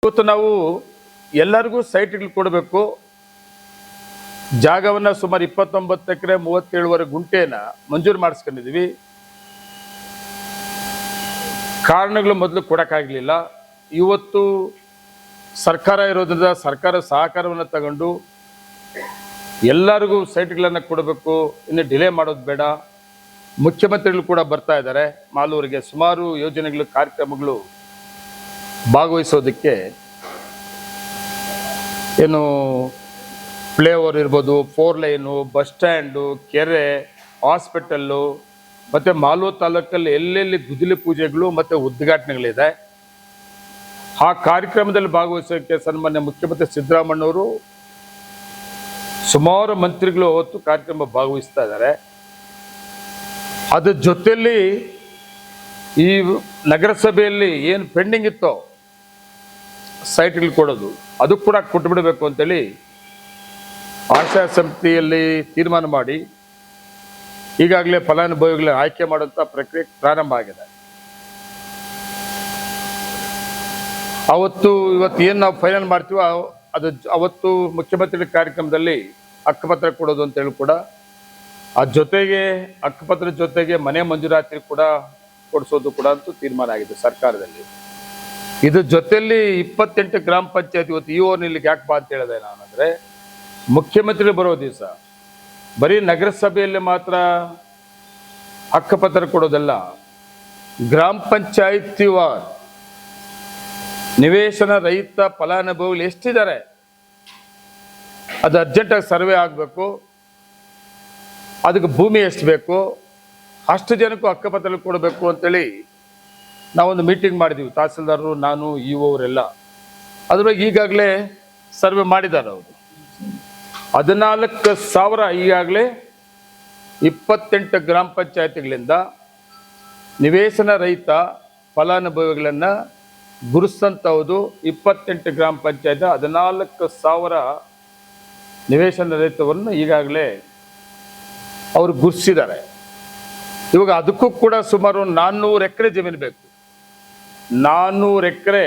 ಇವತ್ತು ನಾವು ಎಲ್ಲರಿಗೂ ಸೈಟ್ಗಳು ಕೊಡಬೇಕು. ಜಾಗವನ್ನು ಸುಮಾರು 29 ಎಕರೆ 37 ಗುಂಟೆನ ಮಂಜೂರು ಮಾಡಿಸ್ಕೊಂಡಿದ್ದೀವಿ. ಕಾರಣಗಳು ಮೊದಲು ಕೊಡೋಕ್ಕಾಗಲಿಲ್ಲ. ಇವತ್ತು ಸರ್ಕಾರ ಇರೋದ್ರಿಂದ ಸರ್ಕಾರ ಸಹಕಾರವನ್ನು ತಗೊಂಡು ಎಲ್ಲರಿಗೂ ಸೈಟ್ಗಳನ್ನು ಕೊಡಬೇಕು. ಇನ್ನು ಡಿಲೇ ಮಾಡೋದು ಬೇಡ. ಮುಖ್ಯಮಂತ್ರಿಗಳು ಕೂಡ ಬರ್ತಾ ಇದ್ದಾರೆ ಮಾಲೂರಿಗೆ. ಸುಮಾರು ಯೋಜನೆಗಳು ಕಾರ್ಯಕ್ರಮಗಳು ಭಾಗವಹಿಸೋದಕ್ಕೆ ಏನು ಫ್ಲೇಓವರ್ ಇರ್ಬೋದು, 4 ಲೈನು, ಬಸ್ ಸ್ಟ್ಯಾಂಡು, ಕೆರೆ, ಹಾಸ್ಪಿಟಲ್ಲು ಮತ್ತು ಮಾಲೂರು ತಾಲೂಕಲ್ಲಿ ಎಲ್ಲೆಲ್ಲಿ ಗುದ್ದಲಿ ಪೂಜೆಗಳು ಮತ್ತು ಉದ್ಘಾಟನೆಗಳಿದೆ. ಆ ಕಾರ್ಯಕ್ರಮದಲ್ಲಿ ಭಾಗವಹಿಸೋಕ್ಕೆ ಸನ್ಮಾನ್ಯ ಮುಖ್ಯಮಂತ್ರಿ ಸಿದ್ದರಾಮಣ್ಣವರು ಸುಮಾರು ಮಂತ್ರಿಗಳು ಅವತ್ತು ಕಾರ್ಯಕ್ರಮ ಭಾಗವಹಿಸ್ತಾ ಇದ್ದಾರೆ. ಅದ್ರ ಜೊತೆಯಲ್ಲಿ ಈ ನಗರಸಭೆಯಲ್ಲಿ ಏನು ಪೆಂಡಿಂಗ್ ಇತ್ತೋ ಸೈಟ್ಗಳು ಕೊಡೋದು, ಅದು ಕೂಡ ಕೊಟ್ಟುಬಿಡಬೇಕು ಅಂತೇಳಿ ಆಶಾ ಸಮಿತಿಯಲ್ಲಿ ತೀರ್ಮಾನ ಮಾಡಿ ಈಗಾಗಲೇ ಫಲಾನುಭವಿಗಳ ಆಯ್ಕೆ ಮಾಡುವಂಥ ಪ್ರಕ್ರಿಯೆ ಪ್ರಾರಂಭ ಆಗಿದೆ. ಇವತ್ತು ಏನು ನಾವು ಫೈನಲ್ ಮಾಡ್ತೀವೋ ಅದು ಅವತ್ತು ಮುಖ್ಯಮಂತ್ರಿ ಕಾರ್ಯಕ್ರಮದಲ್ಲಿ ಹಕ್ಕುಪತ್ರ ಕೊಡೋದು ಅಂತೇಳಿ ಕೂಡ, ಆ ಜೊತೆಗೆ ಹಕ್ಕುಪತ್ರ ಜೊತೆಗೆ ಮನೆ ಮಂಜೂರಾತಿ ಕೂಡ ಕೊಡಿಸೋದು ಕೂಡ ಅಂತೂ ತೀರ್ಮಾನ ಆಗಿದೆ ಸರ್ಕಾರದಲ್ಲಿ. ಇದ್ರ ಜೊತೆಯಲ್ಲಿ 28 ಗ್ರಾಮ ಪಂಚಾಯತ್ ಇವತ್ತು ಇಲ್ಲಿಗೆ ಯಾಕೆ ಬಾ ಅಂತ ಹೇಳಿದೆ ನಾನಂದರೆ, ಮುಖ್ಯಮಂತ್ರಿ ಬರೋ ದಿವಸ ಬರೀ ನಗರಸಭೆಯಲ್ಲಿ ಮಾತ್ರ ಹಕ್ಕುಪತ್ರ ಕೊಡೋದಲ್ಲ, ಗ್ರಾಮ ಪಂಚಾಯತಿ ನಿವೇಶನ ರಹಿತ ಫಲಾನುಭವಿಗಳು ಎಷ್ಟಿದ್ದಾರೆ ಅದು ಅರ್ಜೆಂಟಾಗಿ ಸರ್ವೆ ಆಗಬೇಕು. ಅದಕ್ಕೆ ಭೂಮಿ ಎಷ್ಟು ಬೇಕು ಅಷ್ಟು ಜನಕ್ಕೂ ಹಕ್ಕುಪತ್ರ ಕೊಡಬೇಕು ಅಂತೇಳಿ ನಾವೊಂದು ಮೀಟಿಂಗ್ ಮಾಡಿದ್ದೀವಿ. ತಹಸೀಲ್ದಾರರು, ನಾನು, ಅವರೆಲ್ಲ ಅದ್ರಾಗ ಈಗಾಗಲೇ ಸರ್ವೆ ಮಾಡಿದ್ದಾರೆ. ಅವರು 14,000 ಈಗಾಗಲೇ 28 ಗ್ರಾಮ ಪಂಚಾಯತಿಗಳಿಂದ ನಿವೇಶನ ರಹಿತ ಫಲಾನುಭವಿಗಳನ್ನು ಗುರುತಿಸಂಥದ್ದು. 28 ಗ್ರಾಮ ಪಂಚಾಯತ್ 14,000 ನಿವೇಶನ ರಹಿತವನ್ನು ಈಗಾಗಲೇ ಅವರು ಗುರುತಿಸಿದ್ದಾರೆ. ಇವಾಗ ಅದಕ್ಕೂ ಕೂಡ ಸುಮಾರು 400 ಎಕರೆ ಜಮೀನು ಬೇಕು. 400 ಎಕರೆ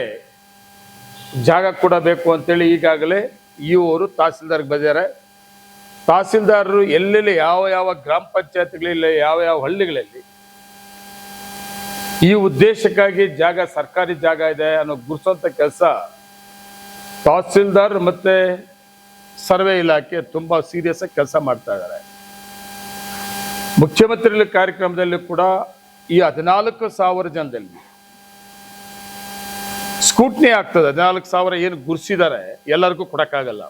ಜಾಗ ಕೂಡ ಬೇಕು ಅಂತೇಳಿ ಈಗಾಗಲೇ ಅವರು ತಹಸೀಲ್ದಾರ್ಗೆ ಬಂದಿದ್ದಾರೆ. ತಹಸೀಲ್ದಾರರು ಎಲ್ಲೆಲ್ಲಿ ಯಾವ ಗ್ರಾಮ ಪಂಚಾಯತ್ಗಳಿಲ್ಲ, ಯಾವ ಹಳ್ಳಿಗಳಲ್ಲಿ ಈ ಉದ್ದೇಶಕ್ಕಾಗಿ ಜಾಗ, ಸರ್ಕಾರಿ ಜಾಗ ಇದೆ ಅನ್ನೋ ಗುರುತಿಸುವಂಥ ಕೆಲಸ ತಹಸೀಲ್ದಾರ್ ಮತ್ತು ಸರ್ವೆ ಇಲಾಖೆ ತುಂಬ ಸೀರಿಯಸ್ ಆಗಿ ಕೆಲಸ ಮಾಡ್ತಾ ಇದ್ದಾರೆ. ಮುಖ್ಯಮಂತ್ರಿಗಳ ಕಾರ್ಯಕ್ರಮದಲ್ಲಿ ಕೂಡ ಈ 14,000 ಜನದಲ್ಲಿ ಸ್ಕೂಟ್ನಿ ಆಗ್ತದೆ. 14,000 ಏನು ಗುರುತಿಸಿದ್ದಾರೆ ಎಲ್ಲರಿಗೂ ಕೊಡೋಕ್ಕಾಗಲ್ಲ.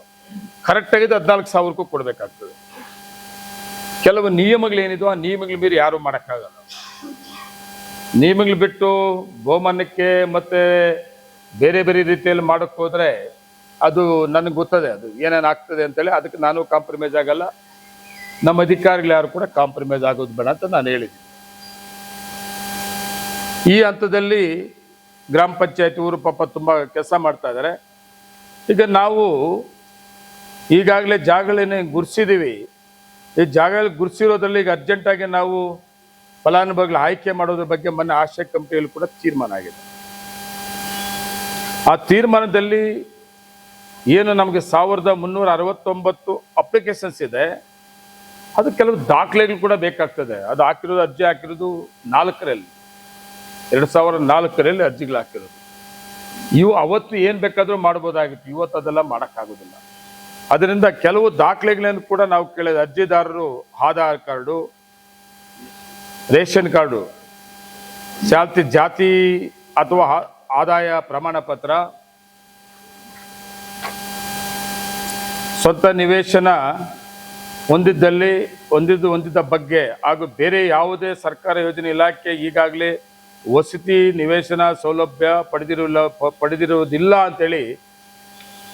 ಕರೆಕ್ಟಾಗಿದ್ದು 14,000ಕ್ಕೂ ಕೊಡಬೇಕಾಗ್ತದೆ. ಕೆಲವು ನಿಯಮಗಳೇನಿದೋ ಆ ನಿಯಮಗಳ ಮೀರಿ ಯಾರೂ ಮಾಡೋಕ್ಕಾಗಲ್ಲ. ನಿಯಮಗಳು ಬಿಟ್ಟು ಬಹುಮಾನಕ್ಕೆ ಮತ್ತು ಬೇರೆ ಬೇರೆ ರೀತಿಯಲ್ಲಿ ಮಾಡೋಕ್ಕೆ ಹೋದರೆ ಅದು ನನಗೆ ಗೊತ್ತದೆ ಅದು ಏನೇನು ಆಗ್ತದೆ ಅಂತೇಳಿ. ಅದಕ್ಕೆ ನಾನು ಕಾಂಪ್ರಮೈಸ್ ಆಗಲ್ಲ, ನಮ್ಮ ಅಧಿಕಾರಿಗಳು ಯಾರು ಕೂಡ ಕಾಂಪ್ರಮೈಸ್ ಆಗೋದು ಬೇಡ ಅಂತ ನಾನು ಹೇಳಿದ್ದೀನಿ. ಈ ಹಂತದಲ್ಲಿ ಗ್ರಾಮ ಪಂಚಾಯತಿ ಊರು ಪಾಪ ತುಂಬ ಕೆಲಸ ಮಾಡ್ತಾ ಇದ್ದಾರೆ. ಈಗ ನಾವು ಈಗಾಗಲೇ ಜಾಗಗಳೇನೇ ಗುರುತಿಸಿದ್ದೀವಿ. ಈ ಜಾಗಗಳು ಗುರುತಿಸಿರೋದ್ರಲ್ಲಿ ಈಗ ಅರ್ಜೆಂಟಾಗಿ ನಾವು ಫಲಾನುಭವಿಗಳ ಆಯ್ಕೆ ಮಾಡೋದ್ರ ಬಗ್ಗೆ ಮೊನ್ನೆ ಆಶಯ ಕಮಿಟಿಯಲ್ಲಿ ಕೂಡ ತೀರ್ಮಾನ ಆಗಿದೆ. ಆ ತೀರ್ಮಾನದಲ್ಲಿ ಏನು ನಮಗೆ 1369 ಅಪ್ಲಿಕೇಶನ್ಸ್ ಇದೆ, ಅದು ಕೆಲವು ದಾಖಲೆಗಳು ಕೂಡ ಬೇಕಾಗ್ತದೆ. ಅದು ಹಾಕಿರೋದು, ಅರ್ಜಿ ಹಾಕಿರೋದು 4ರಲ್ಲಿ 2004ರಲ್ಲಿ ಅರ್ಜಿಗಳು ಹಾಕಿರೋದು. ಅವತ್ತು ಏನು ಬೇಕಾದರೂ ಮಾಡ್ಬೋದಾಗಿತ್ತು, ಇವತ್ತು ಅದೆಲ್ಲ ಮಾಡೋಕ್ಕಾಗೋದಿಲ್ಲ. ಅದರಿಂದ ಕೆಲವು ದಾಖಲೆಗಳನ್ನು ಕೂಡ ನಾವು ಕೇಳಿದ ಅರ್ಜಿದಾರರು ಆಧಾರ್ ಕಾರ್ಡು, ರೇಷನ್ ಕಾರ್ಡು, ಜಾತಿ ಅಥವಾ ಆದಾಯ ಪ್ರಮಾಣ ಪತ್ರ, ಸ್ವಂತ ನಿವೇಶನ ಹೊಂದಿದ್ದ ಬಗ್ಗೆ ಹಾಗೂ ಬೇರೆ ಯಾವುದೇ ಸರ್ಕಾರ ಯೋಜನೆ ಇಲಾಖೆ ಈಗಾಗಲೇ ವಸತಿ ನಿವೇಶನ ಸೌಲಭ್ಯ ಪಡೆದಿರುವುದಿಲ್ಲ ಅಂತೇಳಿ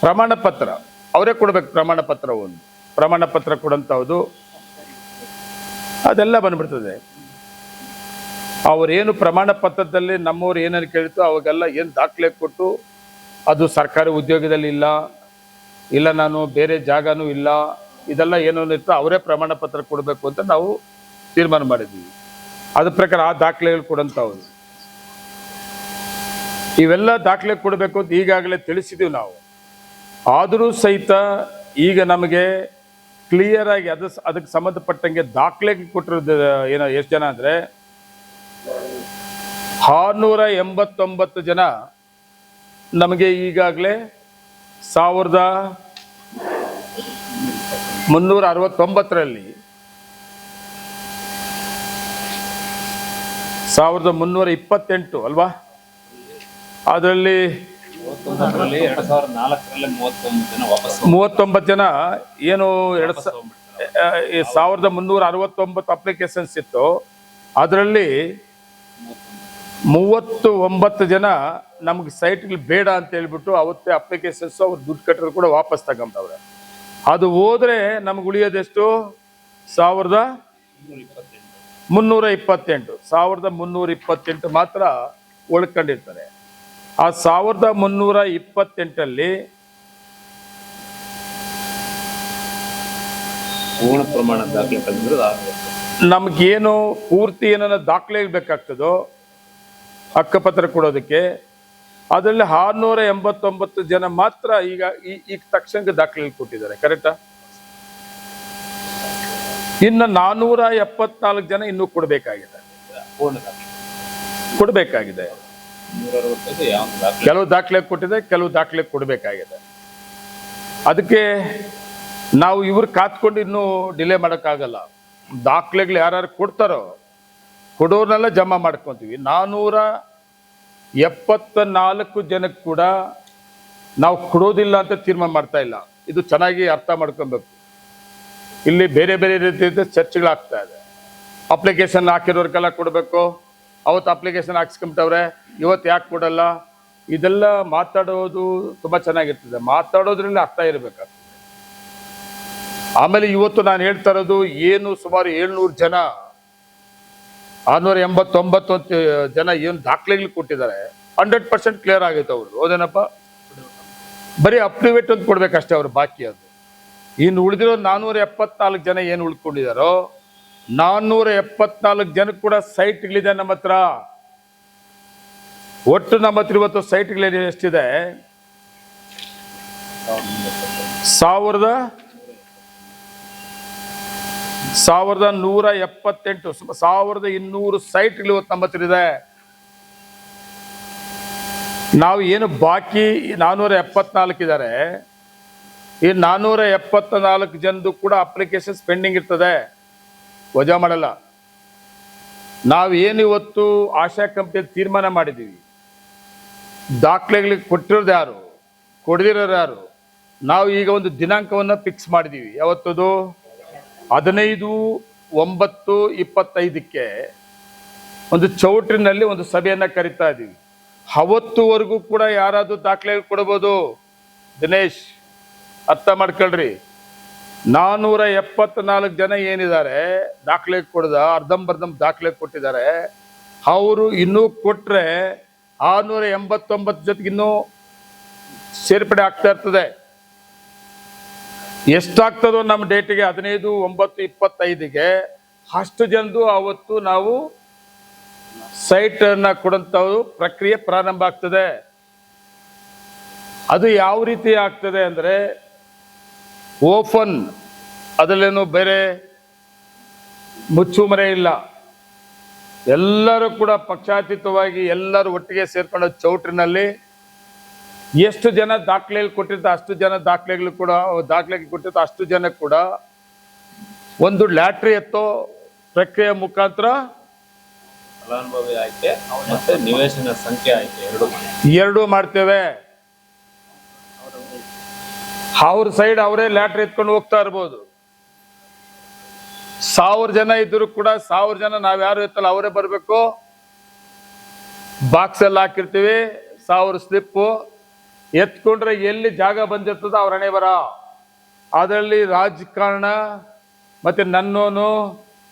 ಪ್ರಮಾಣ ಪತ್ರ ಅವರೇ ಕೊಡಬೇಕು. ಪ್ರಮಾಣ ಪತ್ರ ಕೊಡಂಥದ್ದು ಅದೆಲ್ಲ ಬಂದ್ಬಿಡ್ತದೆ. ಅವರೇನು ಪ್ರಮಾಣ ಪತ್ರದಲ್ಲಿ ನಮ್ಮವ್ರು ಏನೇನು ಕೇಳಿತು ಅವಾಗೆಲ್ಲ ಏನು ದಾಖಲೆ ಕೊಟ್ಟು ಅದು ಸರ್ಕಾರಿ ಉದ್ಯೋಗದಲ್ಲಿ ಇಲ್ಲ ನಾನು ಬೇರೆ ಜಾಗನೂ ಇಲ್ಲ, ಇದೆಲ್ಲ ಏನೇನು ಇರ್ತೋ ಅವರೇ ಪ್ರಮಾಣ ಪತ್ರ ಕೊಡಬೇಕು ಅಂತ ನಾವು ತೀರ್ಮಾನ ಮಾಡಿದ್ದೀವಿ. ಅದ್ರ ಪ್ರಕಾರ ಆ ದಾಖಲೆಗಳು ಕೊಡಂಥವ್ರು ಇವೆಲ್ಲ ದಾಖಲೆ ಕೊಡಬೇಕು ಅಂತ ಈಗಾಗಲೇ ತಿಳಿಸಿದ್ದೀವಿ ನಾವು. ಆದರೂ ಸಹಿತ ಈಗ ನಮಗೆ ಕ್ಲಿಯರ್ ಆಗಿ ಅದಕ್ಕೆ ಸಂಬಂಧಪಟ್ಟಂಗೆ ದಾಖಲೆ ಕೊಟ್ಟಿರೋದು ಏನೋ ಎಷ್ಟು ಜನ ಅಂದರೆ 689 ಜನ ನಮಗೆ ಈಗಾಗಲೇ 1369ರಲ್ಲಿ 1328 ಅಲ್ವಾ, ಅದರಲ್ಲಿ 39 ಜನ ಏನು 1369 ಅಪ್ಲಿಕೇಶನ್ಸ್ ಇತ್ತು. ಅದರಲ್ಲಿ 39 ಜನ ನಮ್ಗೆ ಸೈಟ್ಗಳು ಬೇಡ ಅಂತ ಹೇಳ್ಬಿಟ್ಟು ಅವತ್ತೇ ಅಪ್ಲಿಕೇಶನ್ಸ್ ಅವ್ರು ದುಡ್ಡು ಕಟ್ಟರು ಕೂಡ ವಾಪಸ್ ತಗೊಂಡವ್ರೆ. ಅದು ಹೋದ್ರೆ ನಮ್ಗೆ ಉಳಿಯೋದೆಷ್ಟು 1328 ಮಾತ್ರ ಉಳ್ಕೊಂಡಿರ್ತಾರೆ. ಆ 1328ಅಲ್ಲಿ ಪೂರ್ಣ ಪ್ರಮಾಣ ದಾಖಲೆ ನಮ್ಗೇನು ಪೂರ್ತಿ ಏನಾರ ದಾಖಲೆ ಬೇಕಾಗ್ತದೋ ಹಕ್ಕುಪತ್ರ ಕೊಡೋದಕ್ಕೆ, ಅದರಲ್ಲಿ 689 ಜನ ಮಾತ್ರ ಈಗ ತಕ್ಷಣಕ್ಕೆ ದಾಖಲೆ ಕೊಟ್ಟಿದ್ದಾರೆ. ಕರೆಕ್ಟಾ? ಇನ್ನು 474 ಜನ ಇನ್ನೂ ಕೊಡಬೇಕಾಗಿದೆ. ಕೆಲವು ದಾಖಲೆ ಕೊಟ್ಟಿದೆ, ಕೆಲವು ದಾಖಲೆ ಕೊಡಬೇಕಾಗಿದೆ. ಅದಕ್ಕೆ ನಾವು ಇವ್ರು ಕಾತ್ಕೊಂಡು ಇನ್ನೂ ಡಿಲೇ ಮಾಡೋಕ್ಕಾಗಲ್ಲ. ದಾಖಲೆಗಳು ಯಾರು ಕೊಡ್ತಾರೋ ಕೊಡೋರ್ನೆಲ್ಲ ಜಮಾ ಮಾಡ್ಕೊತೀವಿ. 474 ಜನಕ್ಕೆ ಕೂಡ ನಾವು ಕೊಡೋದಿಲ್ಲ ಅಂತ ತೀರ್ಮಾನ ಮಾಡ್ತಾ ಇಲ್ಲ. ಇದು ಚೆನ್ನಾಗಿ ಅರ್ಥ ಮಾಡ್ಕೊಬೇಕು. ಇಲ್ಲಿ ಬೇರೆ ಬೇರೆ ರೀತಿಯ ಚರ್ಚೆಗಳಾಗ್ತಾ ಇದೆ. ಅಪ್ಲಿಕೇಶನ್ ಹಾಕಿರೋರ್ಗೆಲ್ಲ ಕೊಡಬೇಕು, ಅವತ್ತು ಅಪ್ಲಿಕೇಶನ್ ಹಾಕ್ಸ್ಕೊಂಬಿಟ್ಟವ್ರೆ ಇವತ್ತು ಯಾಕೆ ಕೊಡಲ್ಲ, ಇದೆಲ್ಲ ಮಾತಾಡೋದು ತುಂಬ ಚೆನ್ನಾಗಿರ್ತದೆ. ಮಾತಾಡೋದ್ರಲ್ಲಿ ಅರ್ಥ ಇರಬೇಕಾಗ್ತದೆ. ಆಮೇಲೆ ಇವತ್ತು ನಾನು ಹೇಳ್ತಾ ಇರೋದು ಏನು ಸುಮಾರು 700 ಜನ 689 ಜನ ಏನು ದಾಖಲೆಗಳು ಕೊಟ್ಟಿದ್ದಾರೆ 100% ಕ್ಲಿಯರ್ ಆಗೈತೆ. ಅವರು ಹೌದೇನಪ್ಪ? ಬರೀ ಅಪ್ಲಿವೇಟ್ ಅಂತ ಕೊಡ್ಬೇಕಷ್ಟೇ ಅವ್ರು, ಬಾಕಿ ಅದು. ಇನ್ನು ಉಳಿದಿರೋ 474 ಜನ ಏನು ಉಳ್ಕೊಂಡಿದಾರೋ 474 ಜನಕ್ಕೆ ಕೂಡ ಸೈಟ್ಗಳಿದೆ ನಮ್ಮ ಹತ್ರ. ಒಟ್ಟು ನಮ್ಮ ಹತ್ರ ಇವತ್ತು ಸೈಟ್ಗಳು ಎಷ್ಟಿದೆ? 1178 1200 ಸೈಟ್ಗಳು ಇವತ್ತು ನಮ್ಮ ಹತ್ರ ಇದೆ. ನಾವು ಏನು ಬಾಕಿ 474 ಇದ್ದಾರೆ, ಈ 474 ಜನದ್ದು ಕೂಡ ಅಪ್ಲಿಕೇಶನ್ಸ್ ಪೆಂಡಿಂಗ್ ಇರ್ತದೆ, ವಜಾ ಮಾಡಲ್ಲ. ನಾವೇನು ಇವತ್ತು ಆಶಾ ಕಂಪ್ನಿ ತೀರ್ಮಾನ ಮಾಡಿದ್ದೀವಿ, ದಾಖಲೆಗಳಿಗೆ ಕೊಟ್ಟಿರೋದು ಯಾರು, ಕೊಡದಿರೋರು ಯಾರು, ನಾವು ಈಗ ಒಂದು ದಿನಾಂಕವನ್ನು ಫಿಕ್ಸ್ ಮಾಡಿದ್ದೀವಿ. ಯಾವತ್ತದು 15/9/25ಕ್ಕೆ ಒಂದು ಚೌಟ್ರಿನಲ್ಲಿ ಒಂದು ಸಭೆಯನ್ನು ಕರಿತಾ ಇದ್ದೀವಿ. ಅವತ್ತುವರೆಗೂ ಕೂಡ ಯಾರಾದರೂ ದಾಖಲೆ ಕೊಡ್ಬೋದು. ದಿನೇಶ್ ಅರ್ಥ ಮಾಡ್ಕೊಳ್ರಿ, 474 ಜನ ಏನಿದ್ದಾರೆ ದಾಖಲೆ ಕೊಡದ ಅರ್ಧಂಬರ್ಧಂ ದಾಖಲೆ ಕೊಟ್ಟಿದ್ದಾರೆ, ಅವರು ಇನ್ನೂ ಕೊಟ್ರೆ 689 ಜೊತೆಗೆ ಇನ್ನೂ ಸೇರ್ಪಡೆ ಆಗ್ತಾ ಇರ್ತದೆ. ಎಷ್ಟಾಗ್ತದೋ ನಮ್ಮ ಡೇಟಿಗೆ 15/9/25ಗೆ ಅಷ್ಟು ಜನದು ಅವತ್ತು ನಾವು ಸೈಟ್ ಅನ್ನ ಕೊಡಂತ ಪ್ರಕ್ರಿಯೆ ಪ್ರಾರಂಭ ಆಗ್ತದೆ. ಅದು ಯಾವ ರೀತಿ ಆಗ್ತದೆ ಅಂದ್ರೆ ಓಪನ್, ಅದರಲ್ಲೇನು ಬೇರೆ ಮುಚ್ಚುಮರೆ ಇಲ್ಲ. ಎಲ್ಲರೂ ಕೂಡ ಪಕ್ಷಾತೀತವಾಗಿ ಎಲ್ಲರೂ ಒಟ್ಟಿಗೆ ಸೇರ್ಕೊಂಡು ಚೌಟ್ರಿನಲ್ಲಿ ಎಷ್ಟು ಜನ ದಾಖಲೆಗಳು ಕೊಟ್ಟಿರ್ತಾರೆ ಅಷ್ಟು ಜನ ದಾಖಲೆಗಳು ಕೂಡ ದಾಖಲೆಗೆ ಕೊಟ್ಟಿರ್ತಾರೆ ಅಷ್ಟು ಜನ ಕೂಡ ಒಂದು ಲ್ಯಾಟ್ರಿ ಎತ್ತೋ ಪ್ರಕ್ರಿಯೆ ಮುಖಾಂತರ ಫಲಾನುಭವಿ ಆಯ್ಕೆ ಮತ್ತೆ ನಿವೇಶನ ಸಂಖ್ಯೆ ಆಯ್ಕೆ ಎರಡೂ ಮಾಡ್ತೇವೆ. ಅವ್ರ ಸೈಡ್ ಅವರೇ ಲ್ಯಾಟ್ರಿ ಎತ್ಕೊಂಡು ಹೋಗ್ತಾ ಇರ್ಬೋದು. 1000 ಜನ ಇದ್ರು ಕೂಡ 1000 ಜನ ನಾವ್ಯಾರು ಎತ್ತಲ್ಲ, ಅವರೇ ಬರಬೇಕು. ಬಾಕ್ಸ್ ಎಲ್ಲ ಹಾಕಿರ್ತೀವಿ, 1000 ಸ್ಲಿಪ್ಪು ಎತ್ಕೊಂಡ್ರೆ ಎಲ್ಲಿ ಜಾಗ ಬಂದಿರ್ತದ ಅವ್ರ ಹಣೆ ಬರ. ಅದರಲ್ಲಿ ರಾಜಕಾರಣ ಮತ್ತೆ ನನ್ನೋನು,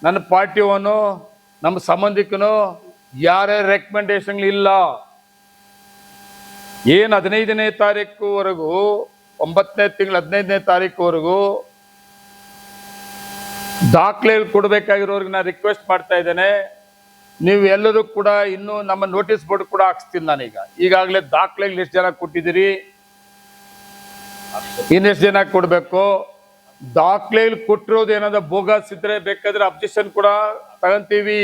ನನ್ನ ಪಾರ್ಟಿಯವನು, ನಮ್ಮ ಸಂಬಂಧಿಕನು ಯಾರೇ ರೆಕಮೆಂಡೇಶನ್ ಇಲ್ಲ. ಏನು 15ನೇ ತಾರೀಕುವರೆಗೂ 9ನೇ ತಿಂಗಳು 15ನೇ ತಾರೀಕುವರೆಗೂ ದಾಖಲೆ ಕೊಡಬೇಕಾಗಿರೋರಿಗೆ ನಾನು ರಿಕ್ವೆಸ್ಟ್ ಮಾಡ್ತಾ ಇದ್ದೇನೆ, ನೀವು ಎಲ್ಲರೂ ಕೂಡ ಇನ್ನು ನಮ್ಮ ನೋಟಿಸ್ ಬೋರ್ಡ್ ಕೂಡ ಹಾಕ್ಸ್ತೀನಿ ನಾನೀಗ. ಈಗಾಗಲೇ ದಾಖಲೆಗಳು ಎಷ್ಟು ಜನ ಕೊಟ್ಟಿದ್ದೀರಿ, ಇನ್ನೆಷ್ಟು ಜನ ಕೊಡಬೇಕು, ದಾಖಲೆಗಳು ಕೊಟ್ಟಿರೋದು ಏನಾದ್ರು ಬೋಗಸ್ ಇದ್ರೆ ಬೇಕಾದ್ರೆ ಅಬ್ಜೆಕ್ಷನ್ ಕೂಡ ತಗಂತೀವಿ.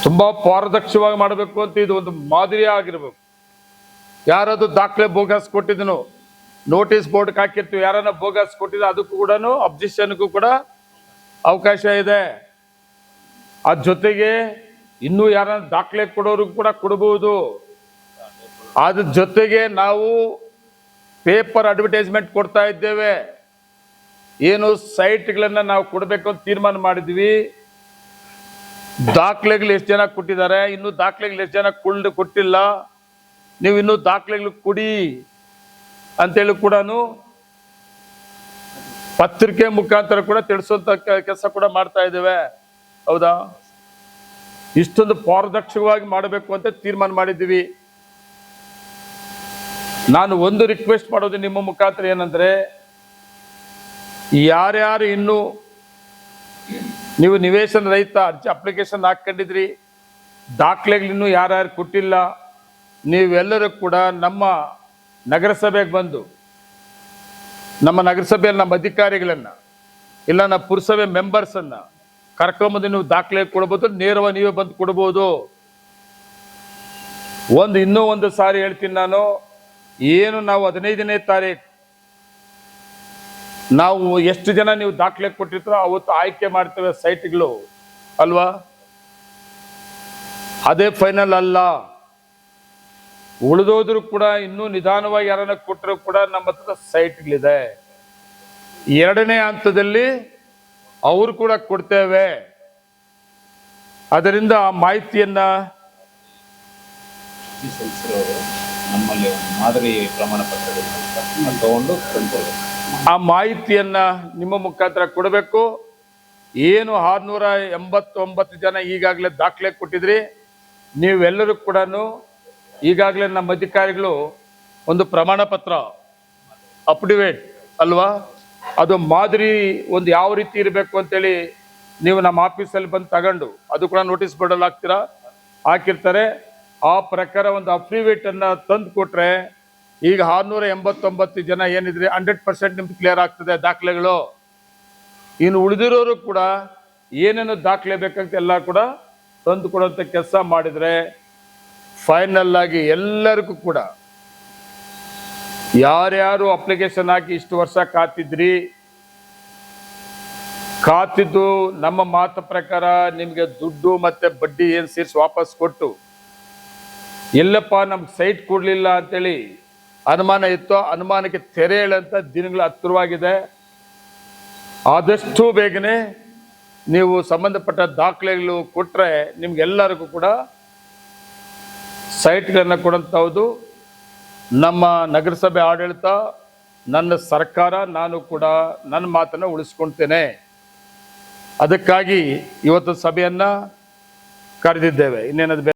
ತುಂಬಾ ಪಾರದರ್ಶಕವಾಗಿ ಮಾಡಬೇಕು ಅಂತ ಇದು ಒಂದು ಮಾದರಿ ಆಗಿರ್ಬೇಕು. ಯಾರಾದ್ರು ದಾಖಲೆ ಬೋಗಸ್ ಕೊಟ್ಟಿದ್ದನು ನೋಟಿಸ್ ಬೋರ್ಡ್ ಹಾಕಿರ್ತೀವಿ, ಯಾರನ್ನ ಬೋಗಸ್ ಕೊಟ್ಟಿದ್ರೆ ಅದಕ್ಕೂ ಕೂಡ ಅಬ್ಜೆಕ್ಷನ್ಗೂ ಕೂಡ ಅವಕಾಶ ಇದೆ. ಅದ್ರ ಜೊತೆಗೆ ಇನ್ನೂ ಯಾರನ್ನ ದಾಖಲೆ ಕೊಡೋರಿಗೂ ಕೂಡ ಕೊಡಬಹುದು. ಅದ್ರ ಜೊತೆಗೆ ನಾವು ಪೇಪರ್ ಅಡ್ವರ್ಟೈಸ್ಮೆಂಟ್ ಕೊಡ್ತಾ ಇದ್ದೇವೆ. ಏನು ಸೈಟ್ಗಳನ್ನ ನಾವು ಕೊಡಬೇಕು ಅಂತ ತೀರ್ಮಾನ ಮಾಡಿದ್ವಿ. ದಾಖಲೆಗಳು ಎಷ್ಟು ಜನ ಕೊಟ್ಟಿದ್ದಾರೆ, ಇನ್ನು ದಾಖಲೆಗಳು ಎಷ್ಟು ಜನ ಕೊಟ್ಟಿಲ್ಲ, ನೀವು ಇನ್ನೂ ದಾಖಲೆಗಳು ಕೊಡಿ ಅಂತೇಳಿ ಕೂಡ ಪತ್ರಿಕೆ ಮುಖಾಂತರ ಕೂಡ ತಿಳಿಸುವಂತ ಕೆಲಸ ಕೂಡ ಮಾಡ್ತಾ ಇದ್ದೇವೆ. ಹೌದಾ? ಇಷ್ಟೊಂದು ಪಾರದರ್ಶಕವಾಗಿ ಮಾಡಬೇಕು ಅಂತ ತೀರ್ಮಾನ ಮಾಡಿದ್ದೀವಿ. ನಾನು ಒಂದು ರಿಕ್ವೆಸ್ಟ್ ಮಾಡೋದು ನಿಮ್ಮ ಮುಖಾಂತರ ಏನಂದ್ರೆ, ಯಾರ್ಯಾರು ಇನ್ನು ನೀವು ನಿವೇಶನ ರಹಿತ ಅರ್ಜಿ ಅಪ್ಲಿಕೇಶನ್ ಹಾಕೊಂಡಿದ್ರಿ, ದಾಖಲೆಗಳಿನ್ನೂ ಯಾರ್ಯಾರು ಕೊಟ್ಟಿಲ್ಲ, ನೀವೆಲ್ಲರೂ ಕೂಡ ನಮ್ಮ ನಗರಸಭೆಗೆ ಬಂದು ನಮ್ಮ ನಗರಸಭೆಯಲ್ಲಿ ನಮ್ಮ ಅಧಿಕಾರಿಗಳನ್ನ ಇಲ್ಲ ನಮ್ಮ ಪುರಸಭೆ ಮೆಂಬರ್ಸನ್ನ ಕರ್ಕೊಂಬಂದು ನೀವು ದಾಖಲೆ ಕೊಡ್ಬೋದು, ನೇರವಾಗಿ ನೀವೇ ಬಂದು ಕೊಡ್ಬೋದು. ಇನ್ನೂ ಒಂದು ಸಾರಿ ಹೇಳ್ತೀನಿ ನಾನು, ಏನು ನಾವು 15ನೇ ತಾರೀಕು ನಾವು ಎಷ್ಟು ಜನ ನೀವು ದಾಖಲೆ ಕೊಟ್ಟಿರ್ತಾರೋ ಅವತ್ತು ಆಯ್ಕೆ ಮಾಡ್ತೇವೆ ಸೈಟ್ಗಳು ಅಲ್ವಾ? ಅದೇ ಫೈನಲ್ ಅಲ್ಲ. ಉಳಿದೋದ್ರು ಕೂಡ ಇನ್ನೂ ನಿಧಾನವಾಗಿ ಯಾರನ್ನ ಕೊಟ್ಟರು ಕೂಡ ನಮ್ಮ ಹತ್ರ ಸೈಟ್ಗಳಿದೆ. 2ನೇ ಹಂತದಲ್ಲಿ ಅವರು ಕೂಡ ಕೊಡ್ತೇವೆ. ಅದರಿಂದ ಆ ಮಾಹಿತಿಯನ್ನ ನಮ್ಮಲ್ಲಿ ಮಾದರಿ ಪ್ರಮಾಣ ಪತ್ರಗಳನ್ನು ತಗೊಂಡು ಆ ಮಾಹಿತಿಯನ್ನ ನಿಮ್ಮ ಮುಖಾಂತರ ಕೊಡಬೇಕು. ಏನು 689 ಜನ ಈಗಾಗಲೇ ದಾಖಲೆ ಕೊಟ್ಟಿದ್ರಿ, ನೀವೆಲ್ಲರೂ ಕೂಡ ಈಗಾಗಲೇ ನಮ್ಮ ಅಧಿಕಾರಿಗಳು ಒಂದು ಪ್ರಮಾಣ ಪತ್ರ ಅಫಿಡವಿಟ್ ಅಲ್ವಾ, ಅದು ಮಾದರಿ ಒಂದು ಯಾವ ರೀತಿ ಇರಬೇಕು ಅಂತೇಳಿ ನೀವು ನಮ್ಮ ಆಫೀಸಲ್ಲಿ ಬಂದು ತಗೊಂಡು ಅದು ಕೂಡ ನೋಟಿಸ್ ಬೋರ್ಡಲ್ಲಿ ಹಾಕಿರ್ತಾರೆ. ಆ ಪ್ರಕಾರ ಒಂದು ಅಫಿಡವಿಟ್ ಅನ್ನ ತಂದು ಕೊಟ್ರೆ ಈಗ 689 ಜನ ಏನಿದ್ರೆ 100% ನಿಮ್ಗೆ ಕ್ಲಿಯರ್ ಆಗ್ತದೆ ದಾಖಲೆಗಳು. ಇನ್ನು ಉಳಿದಿರೋರು ಕೂಡ ಏನೇನು ದಾಖಲೆ ಬೇಕಂತ ಎಲ್ಲ ಕೂಡ ತಂದು ಕೊಡುವಂತ ಕೆಲಸ ಮಾಡಿದ್ರೆ ಫೈನಲ್ ಆಗಿ ಎಲ್ಲರಿಗೂ ಕೂಡ ಯಾರ್ಯಾರು ಅಪ್ಲಿಕೇಶನ್ ಹಾಕಿ ಇಷ್ಟು ವರ್ಷ ಕಾತಿದ್ದು ನಮ್ಮ ಮಾತು ಪ್ರಕಾರ ನಿಮಗೆ ದುಡ್ಡು ಮತ್ತೆ ಬಡ್ಡಿ ಏನು ಸೇರಿಸಿ ವಾಪಸ್ ಕೊಟ್ಟು, ಎಲ್ಲಪ್ಪ ನಮ್ಗೆ ಸೈಟ್ ಕೊಡ್ಲಿಲ್ಲ ಅಂತೇಳಿ ಅನುಮಾನ ಇತ್ತು, ಅನುಮಾನಕ್ಕೆ ತೆರೆ ಹೇಳಂತ ದಿನಗಳು ಹತ್ತಿರವಾಗಿದೆ. ಆದಷ್ಟು ಬೇಗನೆ ನೀವು ಸಂಬಂಧಪಟ್ಟ ದಾಖಲೆಗಳು ಕೊಟ್ಟರೆ ನಿಮ್ಗೆಲ್ಲರಿಗೂ ಕೂಡ ಸೈಟ್ಗಳನ್ನು ಕೊಡಂಥದ್ದು ನಮ್ಮ ನಗರಸಭೆ ಆಡಳಿತ, ನನ್ನ ಸರ್ಕಾರ, ನಾನು ಕೂಡ ನನ್ನ ಮಾತನ್ನು ಉಳಿಸ್ಕೊಳ್ತೇನೆ. ಅದಕ್ಕಾಗಿ ಇವತ್ತು ಸಭೆಯನ್ನು ಕರೆದಿದ್ದೇವೆ. ಇನ್ನೇನದು